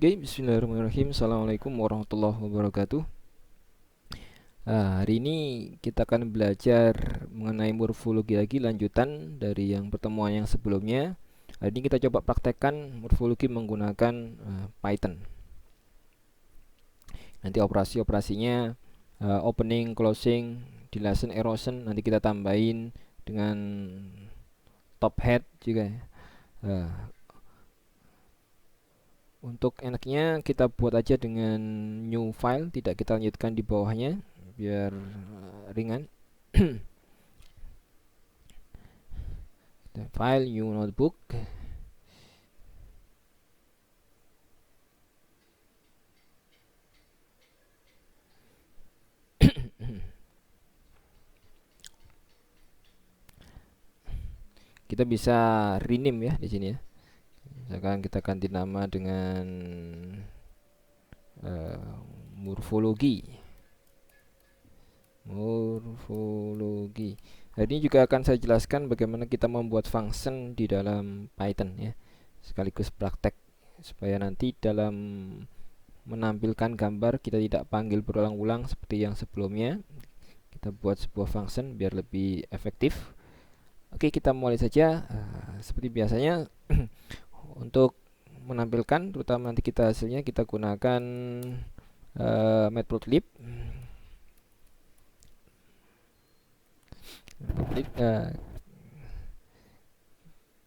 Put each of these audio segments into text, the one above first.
Oke, bismillahirrahmanirrahim. Assalamualaikum warahmatullahi wabarakatuh. Hari ini kita akan belajar mengenai morfologi lagi, lanjutan dari yang pertemuan yang sebelumnya. Hari ini kita coba praktekkan morfologi menggunakan Python. Nanti operasi-operasinya opening, closing, deletion, erosion, nanti kita tambahin dengan top head juga ya. Untuk enaknya kita buat aja dengan new file, tidak kita lanjutkan di bawahnya biar ringan. File new notebook. Kita bisa rename ya di sini ya. Misalkan kita ganti nama dengan morfologi. Morfologi. Nah, ini juga akan saya jelaskan bagaimana kita membuat function di dalam Python ya. Sekaligus praktek supaya nanti dalam menampilkan gambar kita tidak panggil berulang-ulang seperti yang sebelumnya. Kita buat sebuah function biar lebih efektif. Oke, kita mulai saja. Seperti biasanya untuk menampilkan, terutama nanti kita hasilnya kita gunakan matplotlib.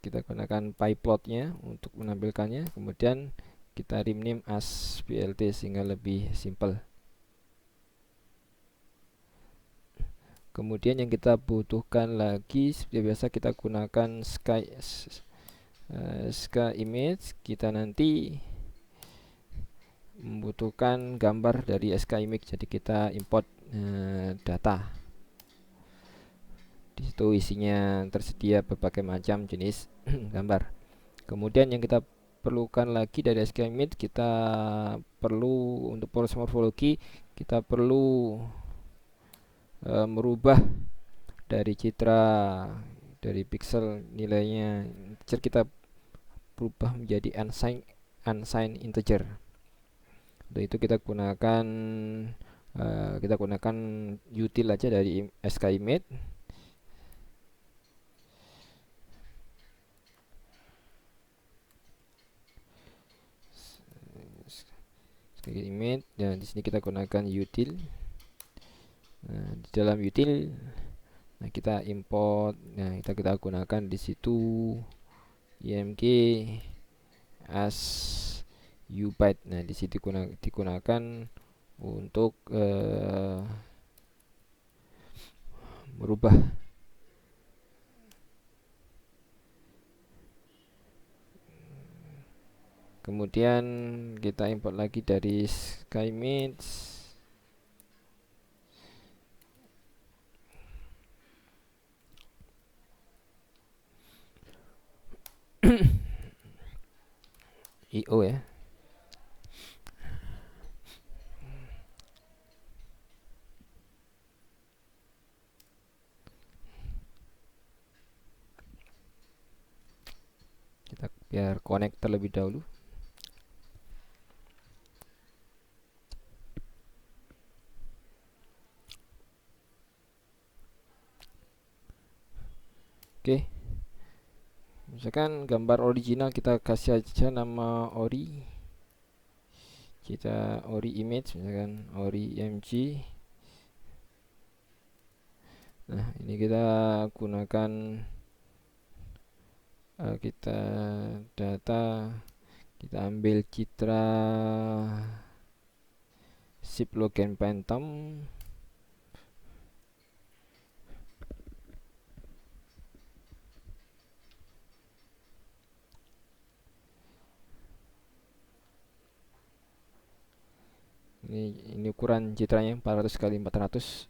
Kita gunakan pyplotnya untuk menampilkannya, kemudian kita rename as plt sehingga lebih simple. Kemudian yang kita butuhkan lagi seperti biasa kita gunakan sky image. Kita nanti membutuhkan gambar dari sky image, jadi kita import data. Di situ isinya tersedia berbagai macam jenis gambar. Kemudian yang kita perlukan lagi dari sky image, kita perlu untuk proses morfologi kita perlu merubah dari citra dari pixel nilainya integer, kita berubah menjadi unsigned integer. Untuk itu kita gunakan util aja dari skimate. Skimate, dan di sini kita gunakan util. Nah, di dalam util kita import. Nah, kita gunakan di situ img as ubyte. Nah, di situ digunakan untuk merubah. Kemudian kita import lagi dari skimage. io ya. Kita biar connect terlebih dahulu. Oke. Misalkan gambar original kita kasih aja nama ori. Kita ori image, misalkan ori img. Nah, ini kita gunakan kita data, kita ambil citra Ziplogen Phantom. Ini ukuran citranya 400 kali 400.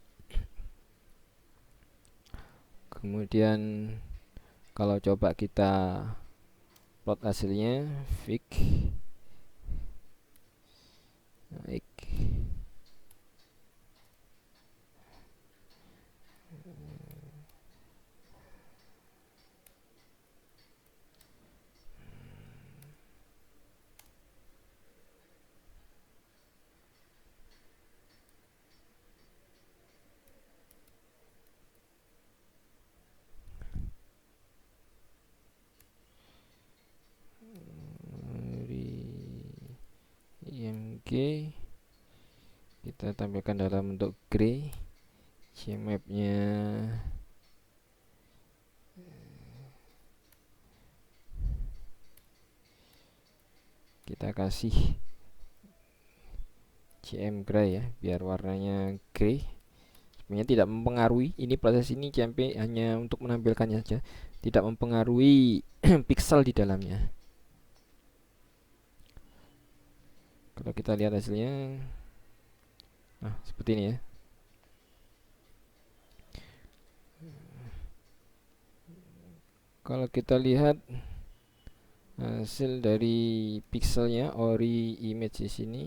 Kemudian kalau coba kita plot hasilnya, fig naik. Oke, kita tampilkan dalam bentuk gray. Cmap-nya kita kasih cm gray ya, biar warnanya gray. Sebenarnya tidak mempengaruhi, ini proses ini CMP hanya untuk menampilkannya saja, tidak mempengaruhi pixel di dalamnya. Kalau kita lihat hasilnya, nah seperti ini ya. Kalau kita lihat hasil dari pixelnya ori image di sini,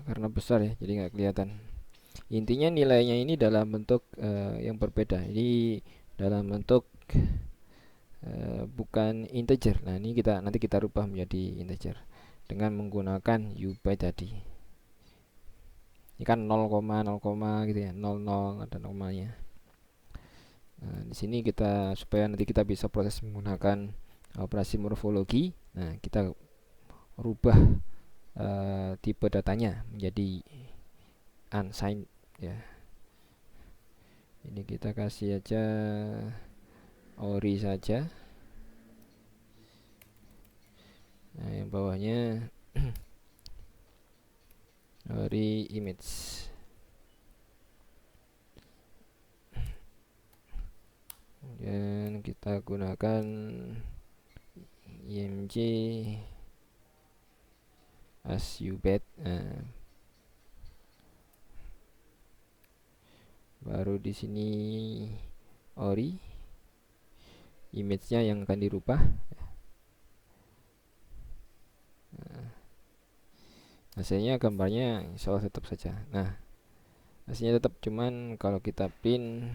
karena besar ya, jadi nggak kelihatan. Intinya nilainya ini dalam bentuk yang berbeda. Ini dalam bentuk bukan integer. Nah, ini nanti kita rubah menjadi integer dengan menggunakan ubyte tadi. Ini kan 0, 0, gitu ya, 00 ada nomanya. Nah, di sini kita supaya nanti kita bisa proses menggunakan operasi morfologi. Nah, kita rubah tipe datanya menjadi unsigned ya. Ini kita kasih aja ori saja. Nah, yang bawahnya ori image. Kemudian kita gunakan img as ubyte. Nah, baru di sini ori image-nya yang akan dirubah. Nah, hasilnya gambarnya insya Allah tetap saja. Nah, hasilnya tetap, cuman kalau kita print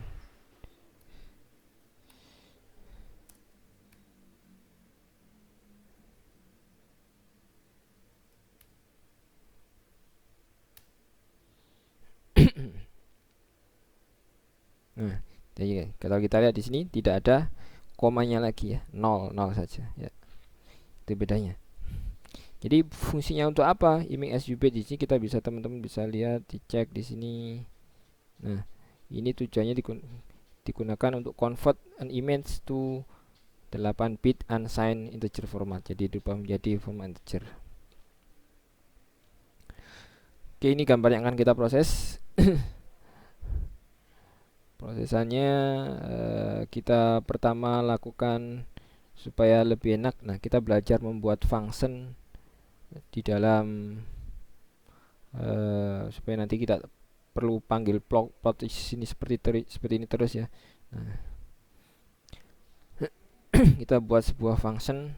nah, jadi kalau kita lihat di sini tidak ada komanya lagi ya, 0 saja ya. Itu bedanya. Jadi fungsinya untuk apa image as ubyte di sini, kita bisa, teman-teman bisa lihat, dicek di sini. Nah, ini tujuannya digunakan untuk convert an image to 8 bit unsigned integer format. Jadi dirubah menjadi format integer. Oke, ini gambar yang akan kita proses. Prosesannya kita pertama lakukan supaya lebih enak. Nah, kita belajar membuat function di dalam supaya nanti kita perlu panggil plot di sini seperti ini terus ya. Nah, kita buat sebuah function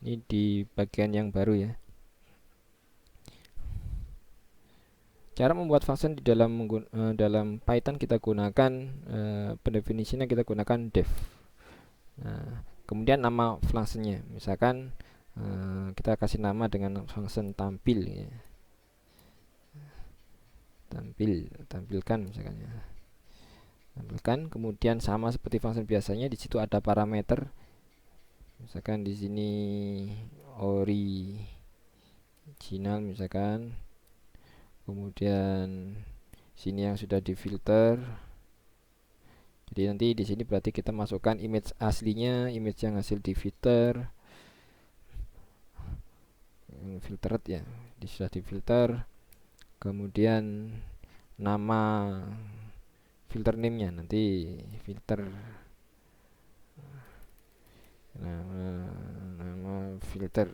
ini di bagian yang baru ya. Cara membuat function di dalam Python kita gunakan pendefinisinya, kita gunakan def. Nah, kemudian nama functionnya, misalkan kita kasih nama dengan function tampil ya. Tampilkan misalkan ya. Tampilkan, kemudian sama seperti function biasanya, di situ ada parameter. Misalkan di sini original misalkan. Kemudian sini yang sudah difilter. Jadi nanti di sini berarti kita masukkan image aslinya, image yang hasil difilter, filtered ya, sudah difilter. Kemudian nama filter name-nya nanti filter, nama filter.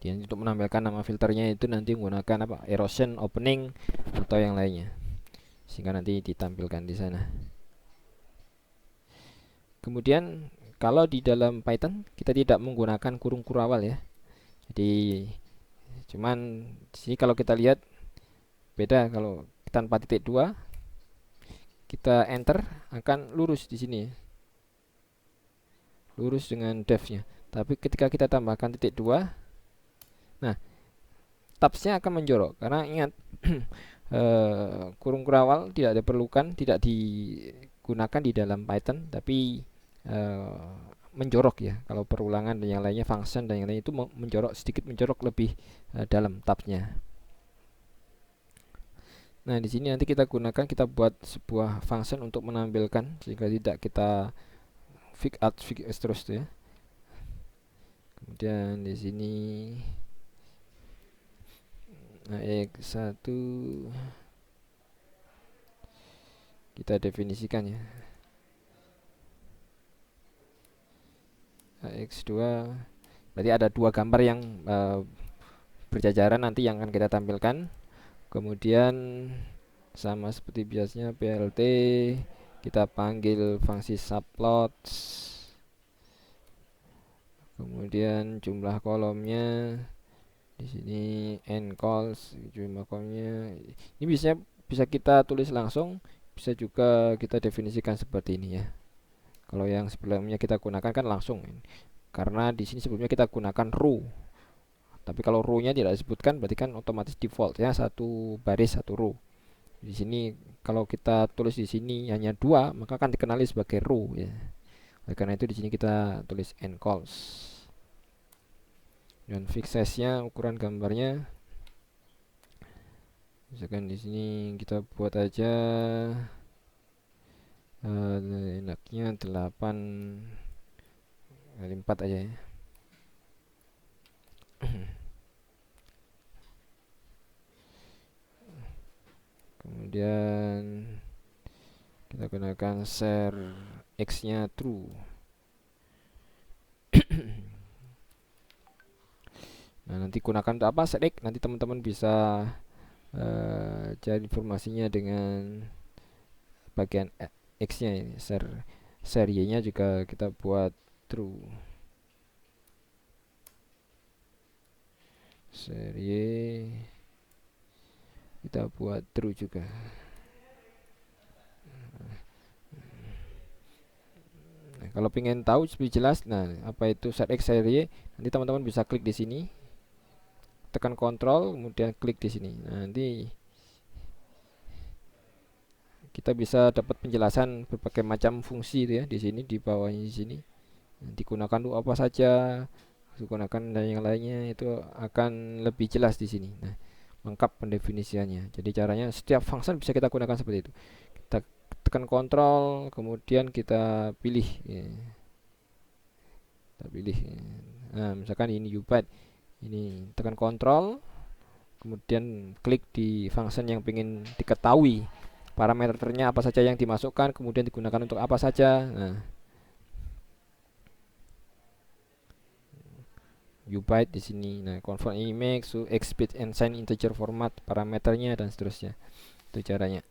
Dan untuk menampilkan nama filternya itu nanti menggunakan apa, erosion, opening, atau yang lainnya, sehingga nanti ditampilkan di sana. Kemudian kalau di dalam Python kita tidak menggunakan kurung kurawal ya. Jadi cuman di sini kalau kita lihat beda, kalau tanpa titik dua kita enter akan lurus di sini, lurus dengan defnya. Tapi ketika kita tambahkan titik dua, nah tabsnya akan menjorok karena ingat kurung kurawal tidak diperlukan, tidak digunakan di dalam Python, tapi menjorok ya. Kalau perulangan dan yang lainnya, function dan yang lain itu menjorok, sedikit menjorok lebih dalam tabnya. Nah, di sini nanti kita gunakan, kita buat sebuah function untuk menampilkan sehingga tidak kita fig out fig terus ya. Kemudian di sini x1 kita definisikan ya. X2 berarti ada dua gambar yang berjajaran nanti yang akan kita tampilkan. Kemudian sama seperti biasanya plt, kita panggil fungsi subplot, kemudian jumlah kolomnya di sini ncalls, jumlah kolomnya ini bisa kita tulis langsung, bisa juga kita definisikan seperti ini ya. Kalau yang sebelumnya kita gunakan kan langsung, karena di sini sebelumnya kita gunakan row. Tapi kalau row-nya tidak disebutkan berarti kan otomatis default ya, satu baris satu row. Di sini kalau kita tulis di sini hanya dua, maka akan dikenali sebagai row ya. Oleh karena itu di sini kita tulis ncalls. Dan fix size-nya, ukuran gambarnya, misalkan di sini kita buat aja enaknya 8x4 aja ya. Kemudian kita gunakan share x-nya true. Nah, nanti gunakan untuk apa share x? Nanti teman-teman bisa cari informasinya dengan bagian x-nya ini. Share y-nya juga kita buat true. Share y kita buat true juga. Nah, kalau pengen tahu lebih jelas, nah apa itu share x share y, nanti teman-teman bisa klik di sini, tekan kontrol, kemudian klik di sini. Nah, nanti kita bisa dapat penjelasan berbagai macam fungsi itu ya di sini, di bawahnya di sini. Digunakan untuk apa saja, digunakan dan yang lainnya itu akan lebih jelas di sini. Nah, lengkap pendefinisiannya. Jadi caranya setiap function bisa kita gunakan seperti itu. Kita tekan kontrol, kemudian kita pilih ya. Kita pilih ya. Nah, misalkan ini ubyte, ini tekan kontrol, kemudian klik di function yang ingin diketahui parameternya apa saja yang dimasukkan, kemudian digunakan untuk apa saja. Nah, ubyte di sini. Nah, convert image to XBit and sign integer format, parameternya dan seterusnya. Itu caranya.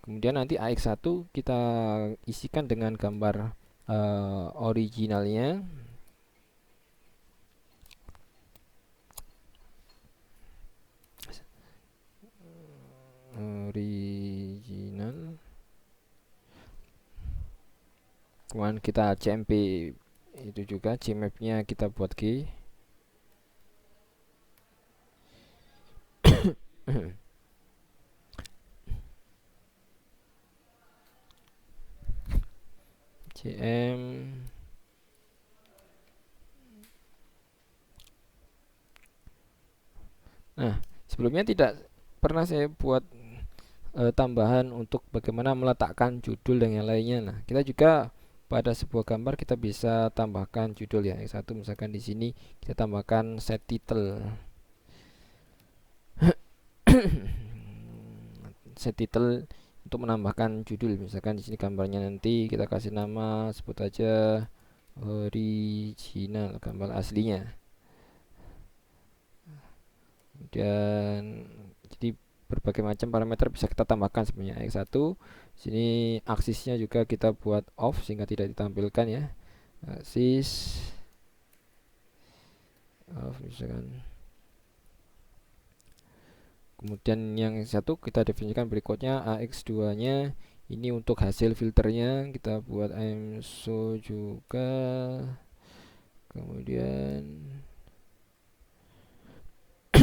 Kemudian nanti AX1 kita isikan dengan gambar originalnya. Original. Kemudian kita CMP itu juga, CMap-nya kita buat G. CM Nah, sebelumnya tidak pernah saya buat tambahan untuk bagaimana meletakkan judul dan yang lainnya. Nah, kita juga pada sebuah gambar kita bisa tambahkan judul ya. Yang satu misalkan di sini kita tambahkan set title. Set title untuk menambahkan judul. Misalkan di sini gambarnya nanti kita kasih nama, sebut aja original, gambar aslinya. Kemudian jadi berbagai macam parameter bisa kita tambahkan sebenarnya. X1 sini aksisnya juga kita buat off sehingga tidak ditampilkan ya. Aksis off misalkan. Kemudian yang satu kita definisikan berikutnya, AX2 nya ini untuk hasil filternya kita buat IMSO juga. Kemudian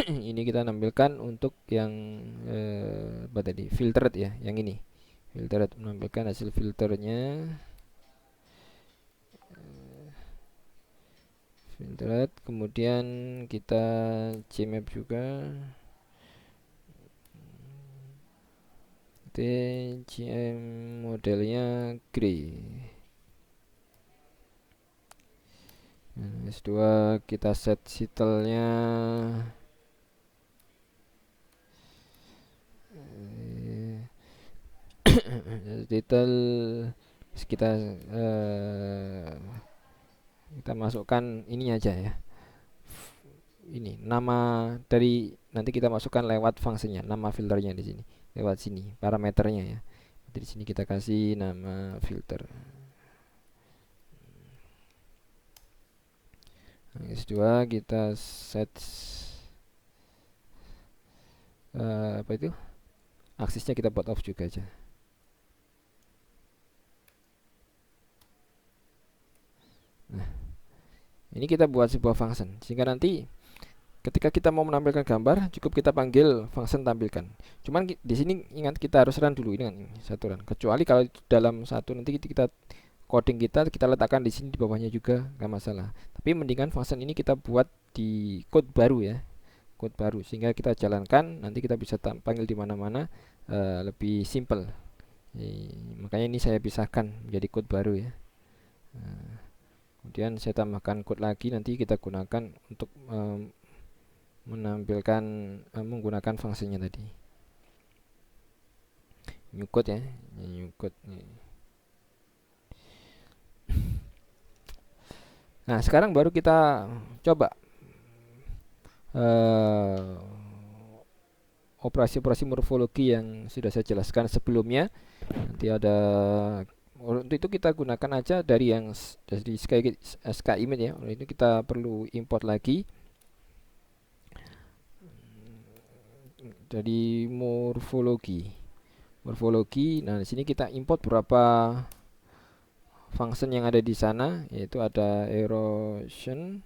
ini kita tampilkan untuk yang apa tadi, filtered ya, yang ini filtered, menampilkan hasil filternya. Filtered, kemudian kita CMap juga. TGM modelnya gray. S2 kita set title-nya title kita masukkan ini aja ya. Ini nama dari, nanti kita masukkan lewat fungsinya, nama filternya di sini. Lewat sini parameternya ya. Di sini kita kasih nama filter. S2 kita set apa itu? Aksisnya kita buat off juga aja. Nah, ini kita buat sebuah function sehingga nanti ketika kita mau menampilkan gambar cukup kita panggil function tampilkan. Cuman di sini ingat kita harus run dulu, ini kan satu run. Kecuali kalau dalam satu nanti kita coding kita letakkan di sini di bawahnya juga nggak masalah. Tapi mendingan function ini kita buat di code baru ya, code baru sehingga kita jalankan nanti kita bisa panggil di mana-mana, lebih simple. Makanya ini saya pisahkan menjadi code baru ya. Kemudian saya tambahkan code lagi, nanti kita gunakan untuk menampilkan menggunakan fungsinya tadi. New code ya, new code. Nah, sekarang baru kita coba operasi-operasi morfologi yang sudah saya jelaskan sebelumnya. Nanti ada, untuk itu kita gunakan aja dari yang dari SKImage ya. Oleh itu kita perlu import lagi dari morfologi. Nah, di sini kita import beberapa function yang ada di sana, yaitu ada erosion,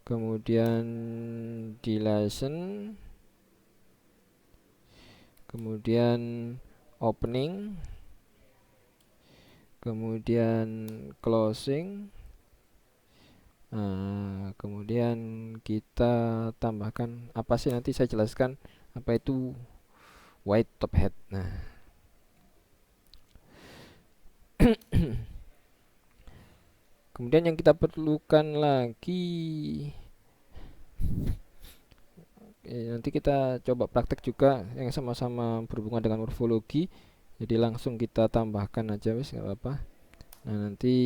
kemudian dilation, kemudian opening, kemudian closing. Kemudian kita tambahkan apa sih, nanti saya jelaskan apa itu white top hat. Nah, kemudian yang kita perlukan lagi, nanti kita coba praktek juga yang sama-sama berhubungan dengan morfologi. Jadi langsung kita tambahkan aja wis, nggak apa-apa. Nah, nanti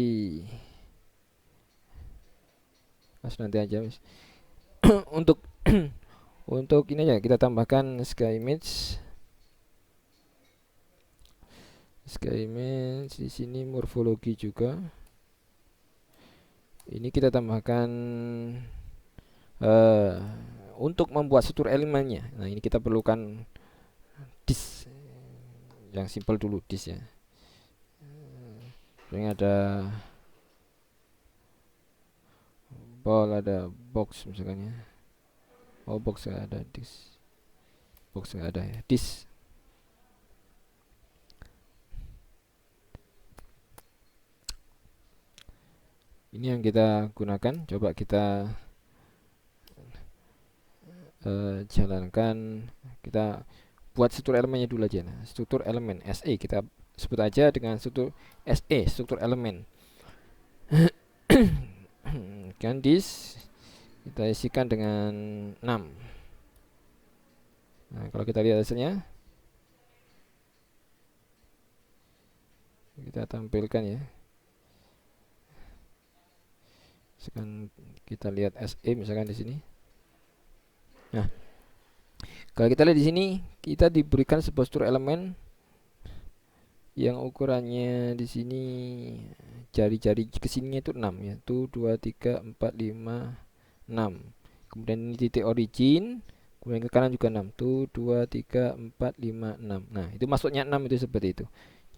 aja wis. untuk untuk ini aja kita tambahkan SKImage di sini morfologi juga. Ini kita tambahkan untuk membuat struktur elemennya. Nah, ini kita perlukan disk yang simple dulu, disk ya. Ini ada ball, ada box misalnya. Oh, box nggak ada, disk box nggak ada ya, disk. Ini yang kita gunakan. Coba kita jalankan. Kita buat struktur elemennya dulu aja. Nah, struktur elemen SE kita sebut aja dengan struktur SE, struktur elemen. Kan kita isikan dengan 6. Nah, kalau kita lihat hasilnya, kita tampilkan ya. Sekarang kita lihat SE misalkan di sini. Nah, kalau kita lihat di sini, kita diberikan sebuah struktur elemen yang ukurannya di sini jari-jari kesininya itu 6 ya. 1 2 3 4 5 6. Kemudian ini titik origin, kemudian ke kanan juga 6. 1 2 3 4 5 6. Nah, itu masuknya 6 itu seperti itu.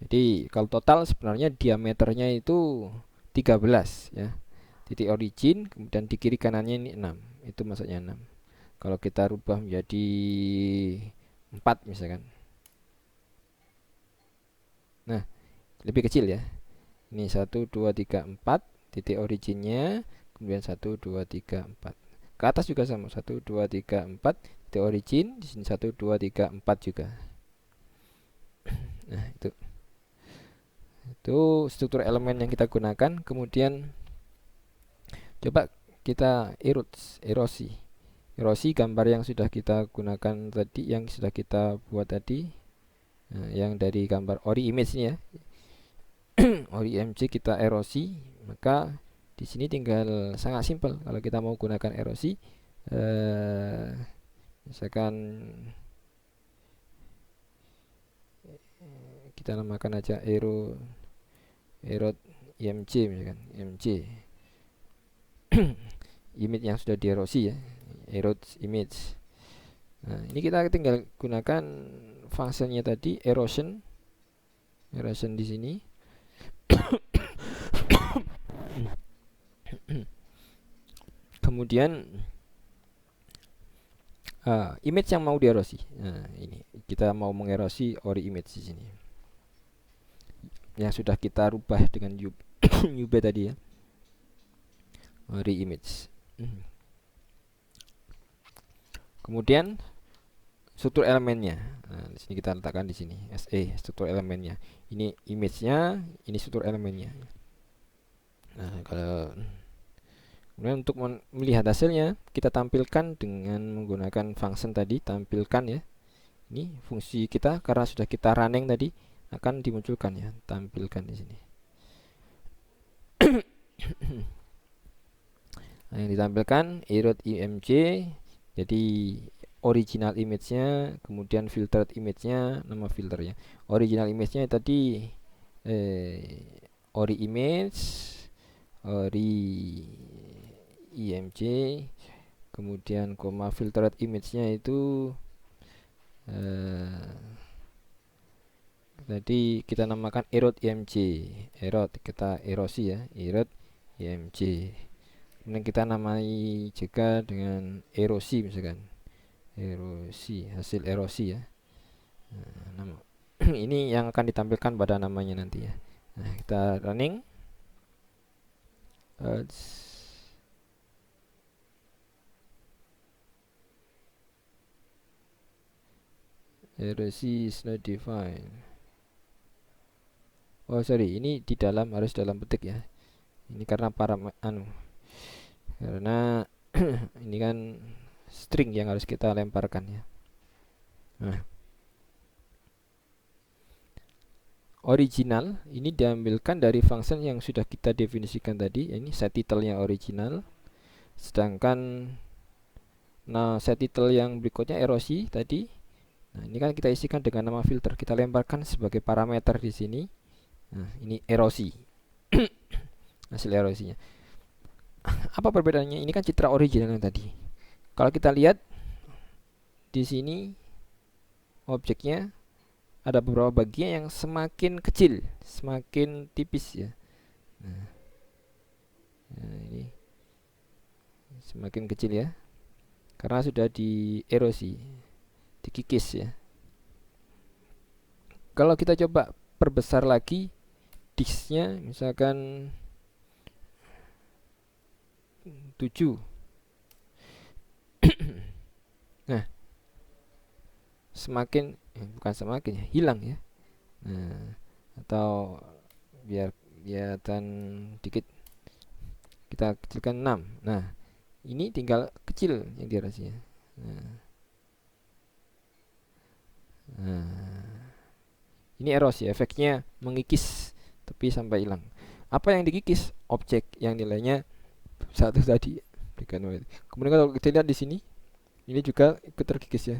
Jadi, kalau total sebenarnya diameternya itu 13 ya. Titik origin, kemudian di kiri kanannya ini 6. Itu masuknya 6. Kalau kita rubah menjadi 4 misalkan. Nah, lebih kecil ya. Ini 1 2 3 4 titik originnya, kemudian 1 2 3 4. Ke atas juga sama, 1 2 3 4 titik origin, di sini 1 2 3 4 juga. Nah, itu struktur elemen yang kita gunakan. Kemudian coba kita erosi. Erosi gambar yang sudah kita gunakan tadi, yang sudah kita buat tadi. Nah, yang dari gambar ori image ini ya. Ori IMG kita erosi, maka di sini tinggal sangat simpel kalau kita mau gunakan erosi. Misalkan kita namakan aja erod IMG misalkan, IMG. Image yang sudah dierosi ya, erode image. Nah, ini kita tinggal gunakan fungsinya tadi erosion di sini. Kemudian image yang mau dierosi. Nah, ini kita mau mengerosi ori image di sini. Yang sudah kita rubah dengan UB tadi ya. Ori image. Kemudian struktur elemennya. Nah, di sini kita letakkan di sini SE, struktur elemennya. Ini image-nya, ini struktur elemennya. Nah, kemudian untuk melihat hasilnya, kita tampilkan dengan menggunakan function tadi, tampilkan ya. Ini fungsi kita karena sudah kita running tadi akan dimunculkan ya, tampilkan di sini. Nah, yang ditampilkan erode IMG, jadi original image-nya, kemudian filtered image-nya, nama filternya. Original image-nya tadi ori image, ori IMG, kemudian koma filtered image-nya itu tadi kita namakan erode IMG. Erode kita erosi ya, erode IMG. Kemudian kita namai juga dengan erosi misalkan. Erosi, hasil erosi ya. Nah, nama ini yang akan ditampilkan pada namanya nanti ya. Nah, kita running. Erosi is not defined. Oh sorry, ini di dalam, harus dalam petik ya. Ini karena karena ini kan string yang harus kita lemparkan ya. Nah, original ini diambilkan dari function yang sudah kita definisikan tadi. Ini set title-nya original. Sedangkan set title yang berikutnya erosi tadi. Nah, ini kan kita isikan dengan nama filter. Kita lemparkan sebagai parameter di sini. Nah, ini erosi. Hasil erosinya. Apa perbedaannya? Ini kan citra original yang tadi. Kalau kita lihat di sini objeknya ada beberapa bagian yang semakin kecil, semakin tipis ya. Nah, ini semakin kecil ya, karena sudah dierosi, dikikis ya. Kalau kita coba perbesar lagi disknya, misalkan 7. Nah, semakin bukan semakin ya, hilang ya. Nah, atau biar kelihatan dikit kita kecilkan 6. Nah, ini tinggal kecil yang di erosinya. Nah, ini erosi, efeknya mengikis tepi sampai hilang. Apa yang dikikis? Objek yang nilainya 1 tadi. Kemudian kalau kita lihat di sini, ini juga ikut terkikis ya.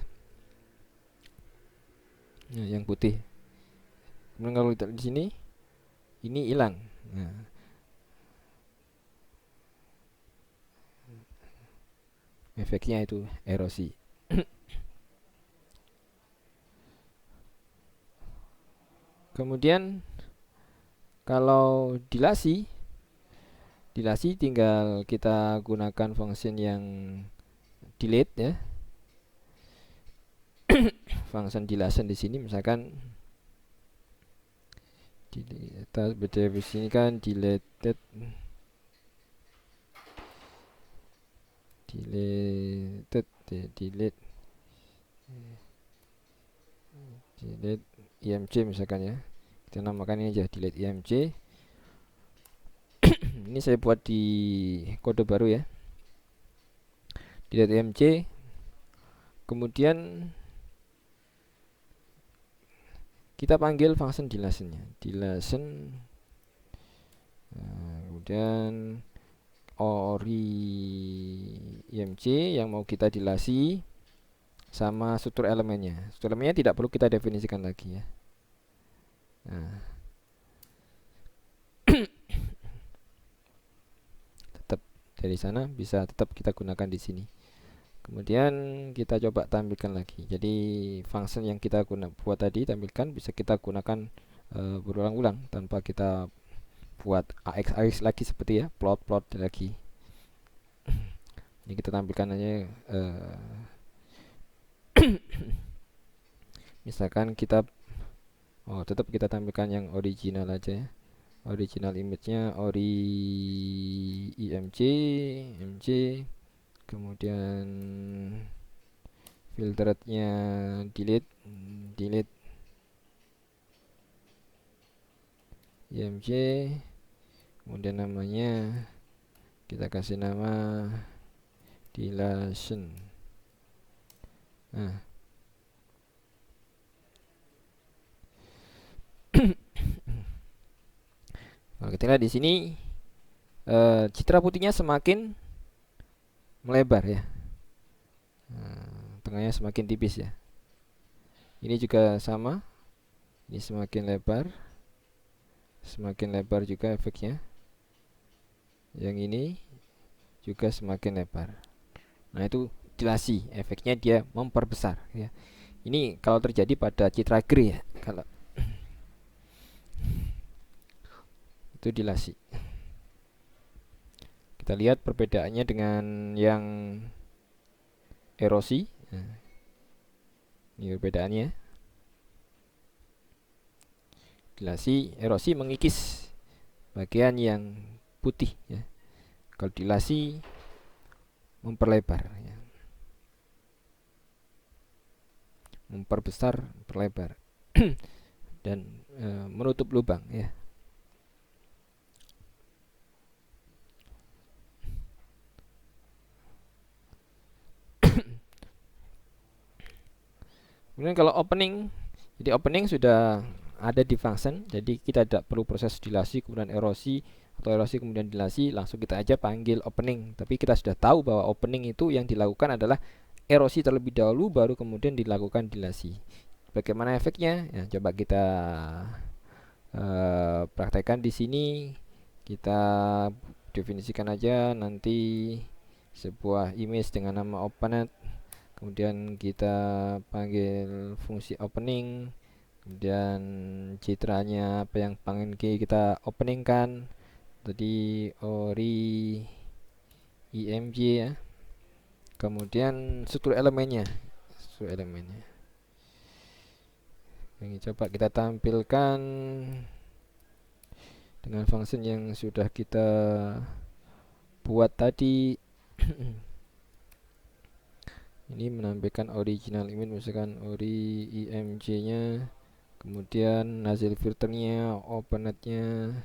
Nah, yang putih. Kemudian kalau kita lihat di sini, ini hilang. Nah, efeknya itu erosi. Kemudian kalau dilasi tinggal kita gunakan function yang delete ya. Function dilasen di sini misalkan kita berdefinisikan deleted delete img misalkan ya, kita namakan ini aja delete img. Ini saya buat di kode baru ya, delete img. Kemudian kita panggil function dilasennya, dilasen. Kemudian ori img yang mau kita dilasi sama struktur elemennya. Struktur elemennya tidak perlu kita definisikan lagi ya. Nah, tetap dari sana bisa tetap kita gunakan di sini. Kemudian kita coba tampilkan lagi. Jadi function yang kita buat tadi tampilkan bisa kita gunakan berulang-ulang tanpa kita buat AX lagi seperti ya, plot lagi. Ini kita tampilkan aja misalkan kita tetap kita tampilkan yang original aja ya. Original image-nya ori img kemudian filterednya delete img, kemudian namanya kita kasih nama dilasen. Nah, kalau kita lihat di sini citra putihnya semakin melebar ya. Tengahnya semakin tipis ya. Ini juga sama. Ini semakin lebar juga efeknya. Yang ini juga semakin lebar. Nah, itu dilasi, efeknya dia memperbesar ya. Ini kalau terjadi pada citra grey ya. Kalau itu dilasi. Kita lihat perbedaannya dengan yang erosi. Nah, ini perbedaannya. Dilasi, erosi mengikis bagian yang putih ya. Kalau dilasi memperlebar ya. Memperbesar, memperlebar dan menutup lubang ya. Kemudian kalau opening, jadi opening sudah ada di function, jadi kita tidak perlu proses dilasi kemudian erosi atau erosi kemudian dilasi, langsung kita aja panggil opening. Tapi kita sudah tahu bahwa opening itu yang dilakukan adalah erosi terlebih dahulu baru kemudian dilakukan dilasi. Bagaimana efeknya? Ya, coba kita praktekkan di sini. Kita definisikan aja nanti sebuah image dengan nama openet. Kemudian kita panggil fungsi opening, kemudian citranya apa yang pengen kita openingkan tadi ori img ya. Kemudian struktur elemennya ini coba kita tampilkan dengan function yang sudah kita buat tadi. Ini menampilkan original image misalkan ori img nya, kemudian hasil filternya, opennetnya,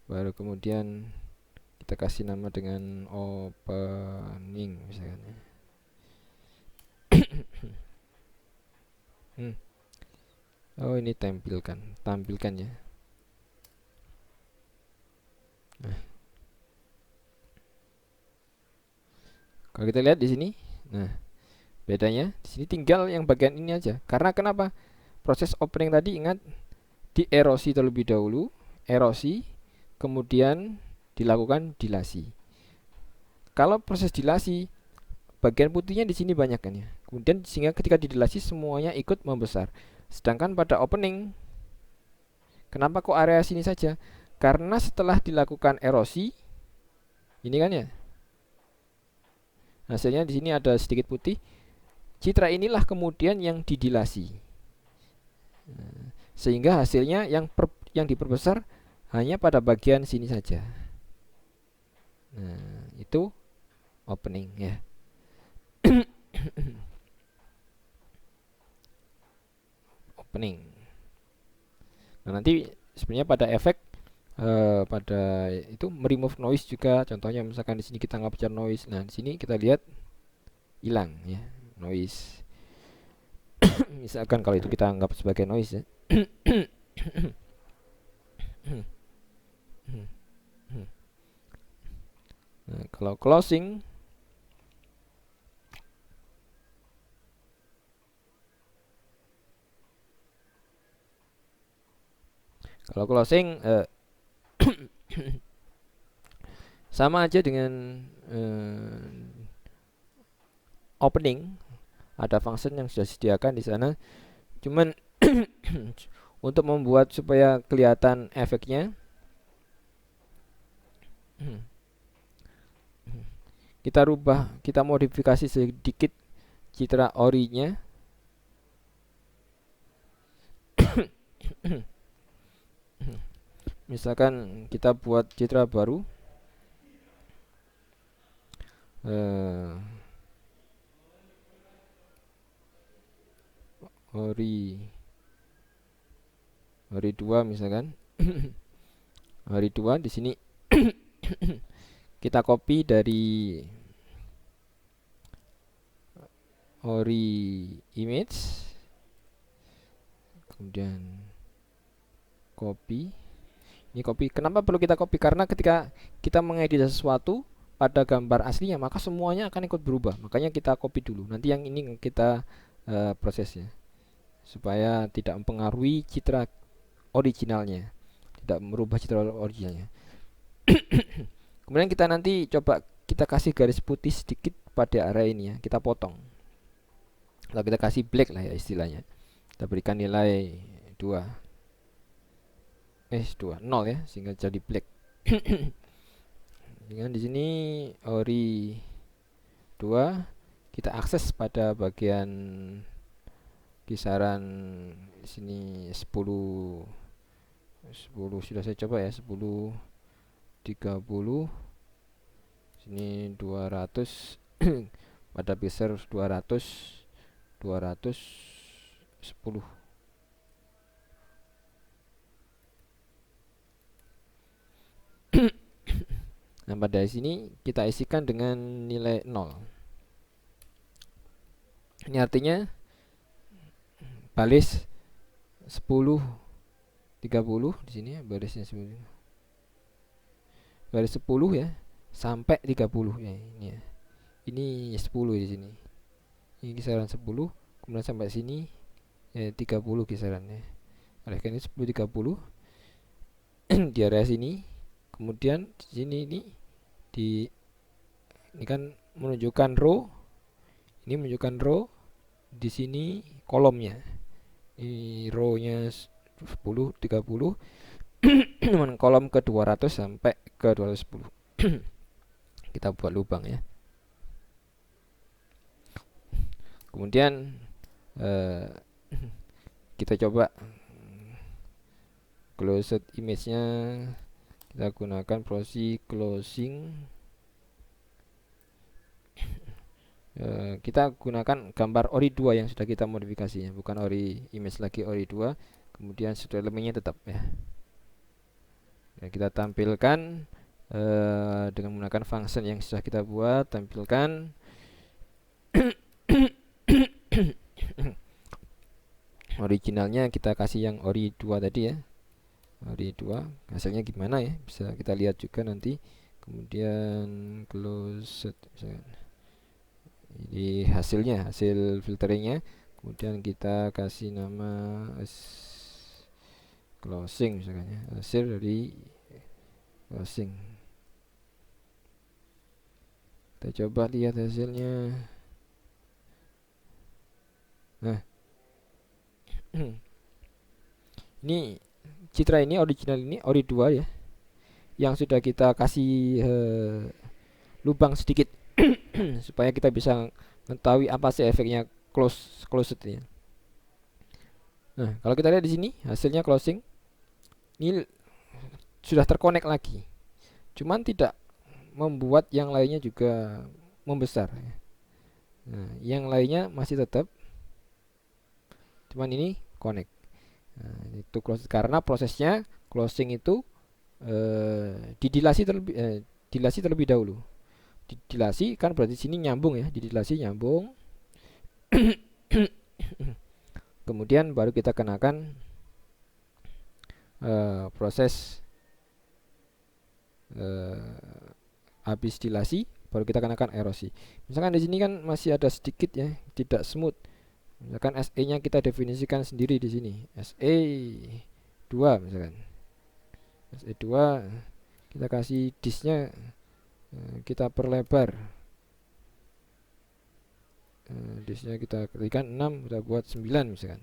baru kemudian kita kasih nama dengan opening misalkan ya. Oh, ini tampilkan ya. Nah, kalau kita lihat di sini, nah bedanya di sini tinggal yang bagian ini aja. Karena kenapa? Proses opening tadi ingat di erosi terlebih dahulu, erosi, kemudian dilakukan dilasi. Kalau proses dilasi, bagian putihnya di sini banyak kan ya. Kemudian sehingga ketika didilasi semuanya ikut membesar. Sedangkan pada opening, kenapa kok area sini saja? Karena setelah dilakukan erosi, ini kan ya, hasilnya di sini ada sedikit putih. Citra inilah kemudian yang didilasi. Sehingga hasilnya yang diperbesar hanya pada bagian sini saja. Nah, itu opening ya. Opening. Nah, nanti sebenarnya pada efek pada itu remove noise juga, contohnya misalkan di sini kita capture noise. Nah, di sini kita lihat hilang ya noise. Misalkan kalau itu kita anggap sebagai noise ya. Nah, kalau closing, sama aja dengan opening, ada function yang sudah disediakan di sana. Cuman untuk membuat supaya kelihatan efeknya, kita modifikasi sedikit citra orinya. Misalkan kita buat citra baru, ori 2 misalkan. Ori 2 di sini kita copy dari ori image, kemudian copy. Ini copy. Kenapa perlu kita copy? Karena ketika kita mengedit sesuatu pada gambar aslinya, maka semuanya akan ikut berubah. Makanya kita copy dulu. Nanti yang ini kita prosesnya supaya tidak mempengaruhi citra originalnya, tidak merubah citra originalnya. Kemudian kita nanti coba kita kasih garis putih sedikit pada area ini ya, kita potong. Lalu kita kasih black lah ya istilahnya. Kita berikan nilai 2. 0 ya, sehingga jadi black. Dengan di sini ori 2 kita akses pada bagian kisaran di sini 10 sudah saya coba ya, 10 30 sini 200 pada besar 210. Nah, pada sini kita isikan dengan nilai 0. Ini artinya baris 10 30 di sini ya, barisnya 10. Baris 10 ya sampai 30 ya ini ya. Ini 10 di sini. Ini kisaran 10, kemudian sampai sini ya 30 kisarannya. Oleh karena ini 10 30 di area sini. Kemudian di sini ini kan menunjukkan row. Ini menunjukkan row, di sini kolomnya. Ini row-nya 10 30 dengan kolom ke 200 sampai ke 210. Kita buat lubang ya. Kemudian kita coba closed image-nya, kita gunakan prosi closing. kita gunakan gambar ori 2 yang sudah kita modifikasi ya, bukan ori image lagi, ori 2. Kemudian sudah elemennya tetap ya. Kita tampilkan dengan menggunakan function yang sudah kita buat. Tampilkan originalnya kita kasih yang ori 2 tadi ya, ori 2. Hasilnya gimana ya, bisa kita lihat juga nanti. Kemudian close misalkan. Ini hasilnya, hasil filteringnya. Kemudian kita kasih nama closing misalkan ya, hasil dari closing. Kita coba lihat hasilnya. Nah, ini citra ini original, ini ori 2 ya, yang sudah kita kasih lubang sedikit supaya kita bisa mengetahui apa sih efeknya closed ya. Nah, kalau kita lihat di sini hasilnya closing ini sudah terkonek lagi, cuman tidak membuat yang lainnya juga membesar ya. Nah, yang lainnya masih tetap, cuman ini connect. Nah, itu close karena prosesnya closing itu dilasi terlebih dahulu. Didilasi kan berarti sini nyambung ya, didilasi nyambung. Kemudian baru kita kenakan proses habis dilasi, baru kita kenakan erosi. Misalkan di sini kan masih ada sedikit ya, tidak smooth. Misalkan SE-nya kita definisikan sendiri di sini, SE2 misalkan. SE2 kita kasih disk-nya, kita perlebar. Disk-nya kita ketikkan 6, kita buat 9 misalkan.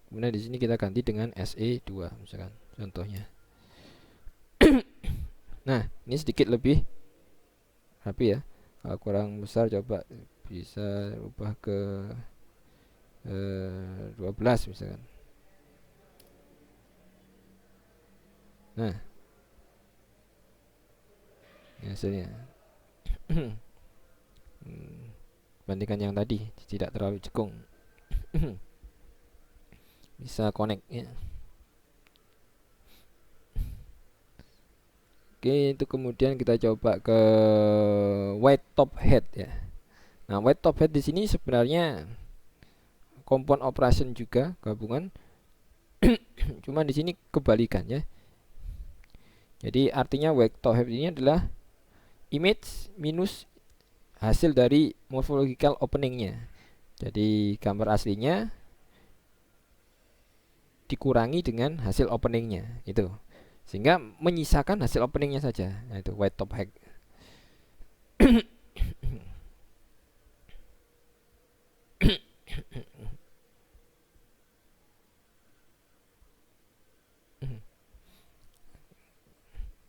Kemudian di sini kita ganti dengan SE2 misalkan contohnya. Nah, ini sedikit lebih rapi ya. Kalau kurang besar coba bisa ubah ke 12 misalkan. Nah, ini hasilnya. Bandingkan yang tadi, tidak terlalu cekung. Bisa connect ya. Oke, itu kemudian kita coba ke white top head ya. Nah, white top head di sini sebenarnya kompon operation juga gabungan. Cuma di sini kebalikan ya. Jadi artinya white top head ini adalah image minus hasil dari morphological openingnya. Jadi gambar aslinya dikurangi dengan hasil openingnya itu, sehingga menyisakan hasil openingnya saja. Nah, itu white top head.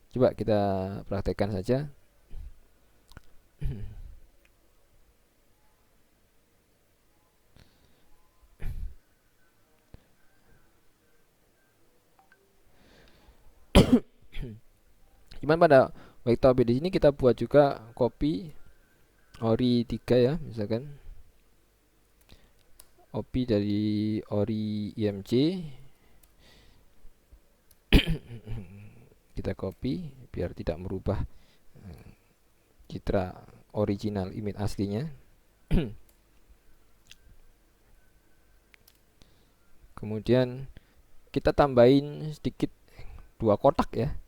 Coba kita praktekkan saja. Cuman pada vektor B di sini kita buat juga copy ori 3 ya, misalkan copy dari ori IMG. Kita copy biar tidak merubah citra original image aslinya. Kemudian kita tambahin sedikit 2 kotak ya,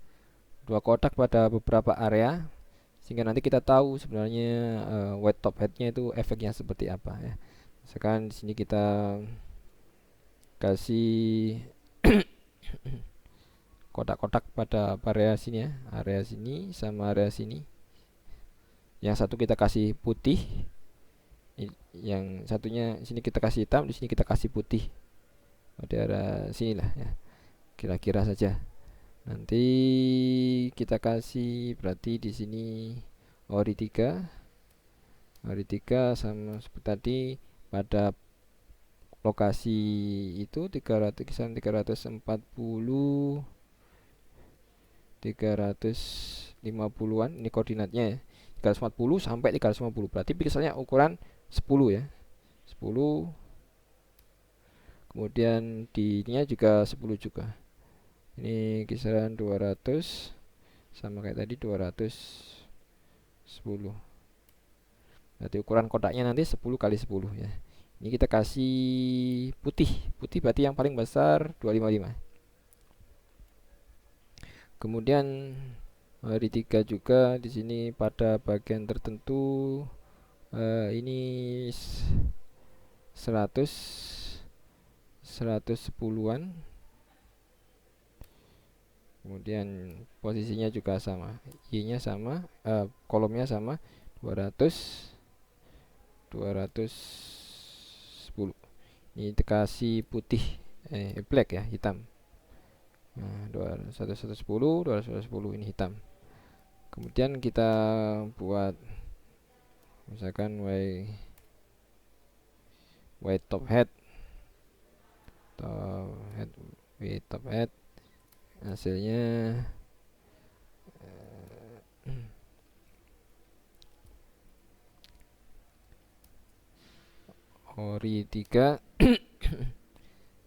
2 kotak pada beberapa area, sehingga nanti kita tahu sebenarnya white top headnya itu efeknya seperti apa ya. Misalkan di sini kita kasih kotak-kotak pada area sini ya, area sini sama area sini. Yang satu kita kasih putih, yang satunya sini kita kasih hitam, di sini kita kasih putih. Pada area sini lah ya, kira-kira saja. Nanti kita kasih berarti di sini ori 3 sama seperti tadi pada lokasi itu 300 kisaran 340 350-an ini koordinatnya ya. 340 sampai 350. Berarti pixelnya ukuran 10 ya. 10. Kemudian di ininya juga 10 juga. Ini kisaran 200 sama kayak tadi 210. Berarti ukuran kotaknya nanti 10 kali 10 ya. Ini kita kasih putih. Putih berarti yang paling besar 255. Kemudian hari 3 juga di sini pada bagian tertentu ini 110-an. Kemudian posisinya juga sama, Y-nya sama, kolomnya sama, 200 210. Ini dikasih putih, black ya, hitam. Nah, 210 ini hitam. Kemudian kita buat misalkan top head top head hasilnya ori 3.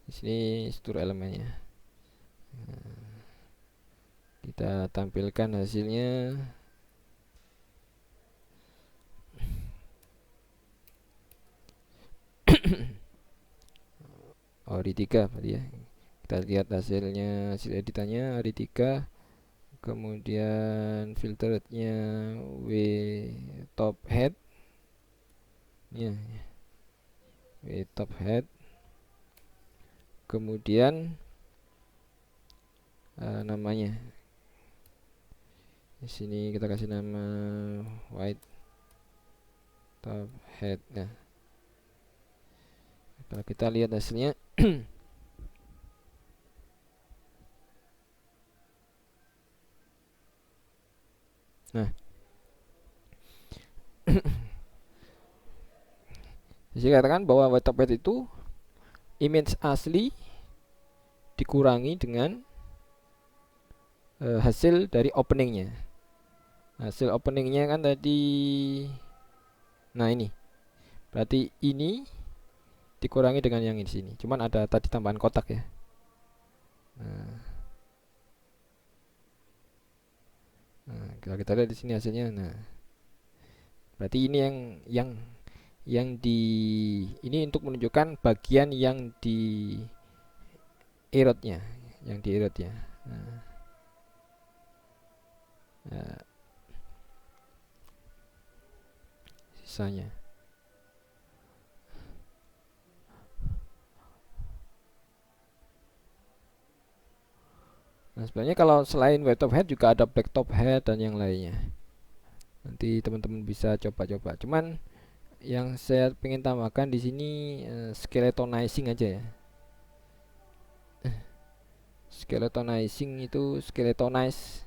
Di sini struktur elemennya. Kita tampilkan hasilnya. Ori 3 berarti ya. Kita lihat hasilnya, hasil editannya ori 3. Kemudian filterednya W top head ya, W top head. Kemudian namanya di sini kita kasih nama white top head. Nah, kalau kita lihat hasilnya nah jadi katakan bahwa white top head itu image asli dikurangi dengan hasil dari openingnya. Hasil openingnya kan tadi, nah ini berarti ini dikurangi dengan yang di sini. Cuman ada tadi tambahan kotak ya. Nah, kalau kita lihat di sini hasilnya. Nah, berarti ini yang di ini untuk menunjukkan bagian yang di erode-nya, yang di erode ya. Nah, sisanya. Nah, sebenarnya kalau selain white top head juga ada black top head dan yang lainnya. Nanti teman-teman bisa coba-coba. Cuman yang saya ingin tambahkan di sini skeletonizing aja ya. Skeletonizing itu skeletonize.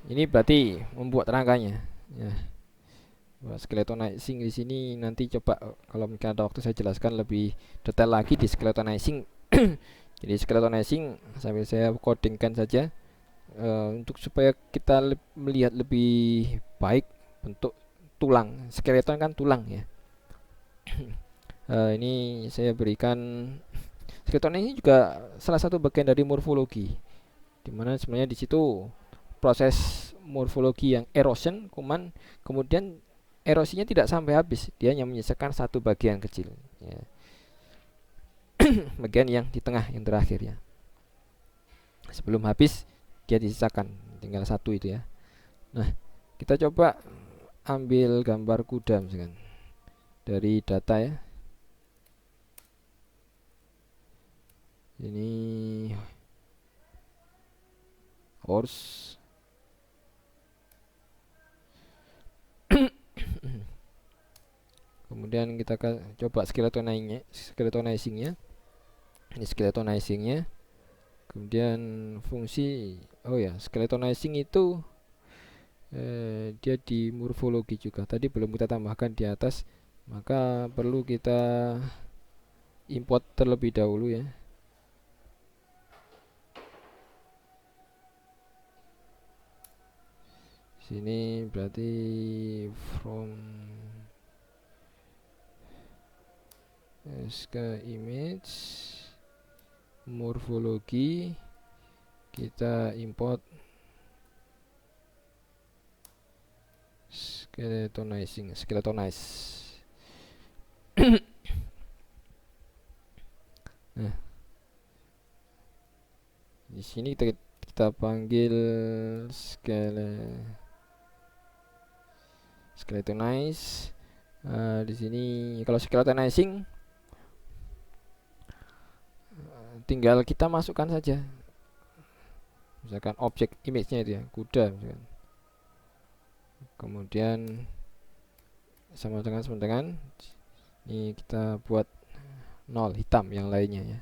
Ini berarti membuat rangkanya. Ya. Skeletonizing di sini nanti coba kalau mungkin ada waktu saya jelaskan lebih detail lagi di skeletonizing. Jadi skeletonizing sambil saya codingkan saja untuk supaya kita melihat lebih baik bentuk tulang. Skeleton kan tulang ya. Ini saya berikan skeleton ini juga salah satu bagian dari morfologi, dimana sebenarnya di situ proses morfologi yang erosion, kemudian erosinya tidak sampai habis, dia hanya menyisakan satu bagian kecil ya. Bagian yang di tengah, yang terakhir ya, sebelum habis dia disisakan tinggal satu itu ya. Nah, kita coba ambil gambar kuda misalkan dari data ya. Ini horse. Kemudian kita coba skeletonizingnya. Ini skeletonizingnya. Kemudian fungsi, oh ya, skeletonizing itu dia di morfologi juga. Tadi belum kita tambahkan di atas, maka perlu kita import terlebih dahulu ya. Sini berarti from sk image morfologi, kita import skeletonize. Nah, di sini kita panggil skeletonize. Di sini kalau skeletonizing tinggal kita masukkan saja, misalkan objek image-nya itu ya, kuda misalkan. Kemudian sama dengan ini kita buat 0 hitam yang lainnya ya.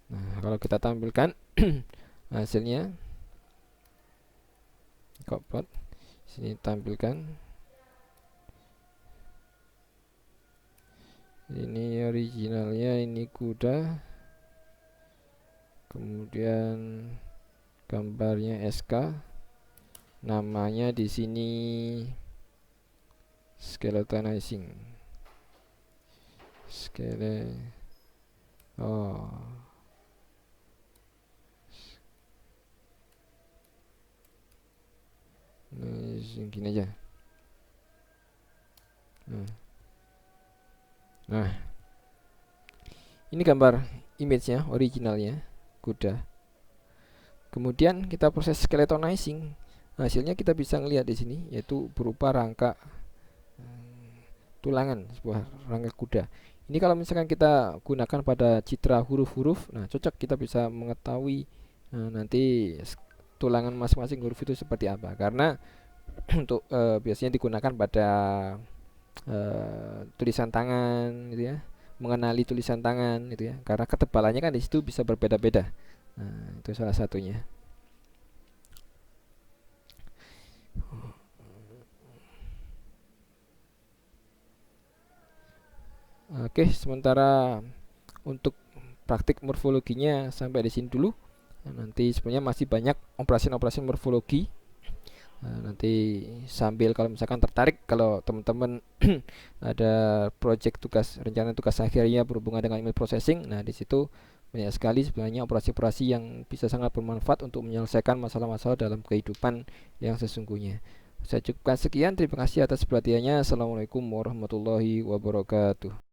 Nah, kalau kita tampilkan hasilnya copot, sini tampilkan ini originalnya, ini kuda, kemudian gambarnya SK, namanya di sini skeletonizing. Gini aja. Nah, ini gambar image-nya originalnya kuda. Kemudian kita proses skeletonizing. Hasilnya kita bisa ngelihat di sini, yaitu berupa rangka tulangan, sebuah rangka kuda. Ini kalau misalkan kita gunakan pada citra huruf-huruf, nah cocok, kita bisa mengetahui nanti tulangan masing-masing huruf itu seperti apa. Karena untuk biasanya digunakan pada tulisan tangan gitu ya, mengenali tulisan tangan gitu ya, karena ketebalannya kan di situ bisa berbeda-beda. Nah, itu salah satunya. Oke, sementara untuk praktik morfologinya sampai di sini dulu. Nah, nanti sebenarnya masih banyak operasi-operasi morfologi. Nanti sambil kalau misalkan tertarik, kalau teman-teman ada project rencana tugas akhirnya berhubungan dengan email processing, nah di situ banyak sekali sebenarnya operasi-operasi yang bisa sangat bermanfaat untuk menyelesaikan masalah-masalah dalam kehidupan yang sesungguhnya. Saya cukupkan sekian, terima kasih atas perhatiannya. Assalamualaikum warahmatullahi wabarakatuh.